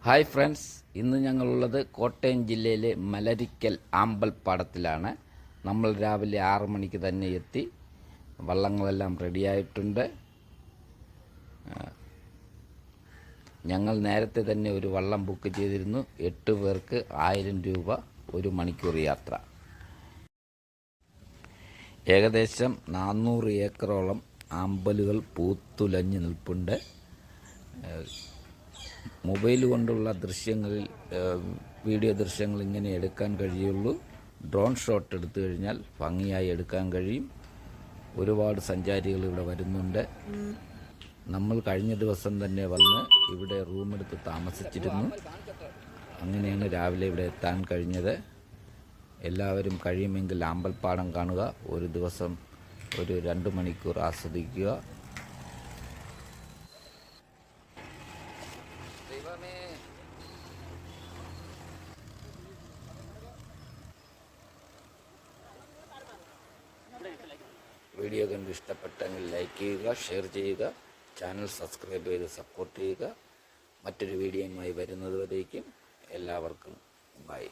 Hi friends, ഇന്ന് ഞങ്ങളുള്ളത് കോട്ടയം ജില്ലയിലെ മലരിക്കൽ ആമ്പൽപ്പാടത്തിലാണ്. നമ്മൾ രാവിലെ 6 മണിക്ക് തന്നെ എത്തി. വള്ളങ്ങളെല്ലാം റെഡിയായിട്ടുണ്ട്. ഞങ്ങൾ നേരത്തെ തന്നെ ഒരു വള്ളം ബുക്ക് ചെയ്തിരുന്നു. 8 പേർക്ക് 1000 രൂപ, 1 മണിക്കൂർ യാത്ര. ഏകദേശം 400 ഏക്കറോളം ആമ്പലുകൾ പൂത്തുലഞ്ഞ് നിൽപ്പുണ്ട്. മൊബൈൽ കൊണ്ടുള്ള ദൃശ്യങ്ങളിൽ വീഡിയോ ദൃശ്യങ്ങൾ ഇങ്ങനെ എടുക്കാൻ കഴിയുള്ളൂ. ഡ്രോൺ ഷോട്ട് എടുത്തു കഴിഞ്ഞാൽ ഭംഗിയായി എടുക്കാൻ കഴിയും. ഒരുപാട് സഞ്ചാരികൾ ഇവിടെ വരുന്നുണ്ട്. നമ്മൾ കഴിഞ്ഞ ദിവസം തന്നെ വന്ന് ഇവിടെ റൂമെടുത്ത് താമസിച്ചിരുന്നു. അങ്ങനെയാണ് രാവിലെ ഇവിടെ എത്താൻ കഴിഞ്ഞത്. എല്ലാവരും കഴിയുമെങ്കിൽ ആമ്പൽപ്പാടം കാണുക. ഒരു ദിവസം ഒരു 2 മണിക്കൂർ ആസ്വദിക്കുക. വീഡിയോ കണ്ട് ഇഷ്ടപ്പെട്ടെങ്കിൽ ലൈക്ക് ചെയ്യുക, ഷെയർ ചെയ്യുക, ചാനൽ സബ്സ്ക്രൈബ് ചെയ്ത് സപ്പോർട്ട് ചെയ്യുക. മറ്റൊരു വീഡിയോയുമായി വരുന്നതുവരേക്കും എല്ലാവർക്കും ബൈ.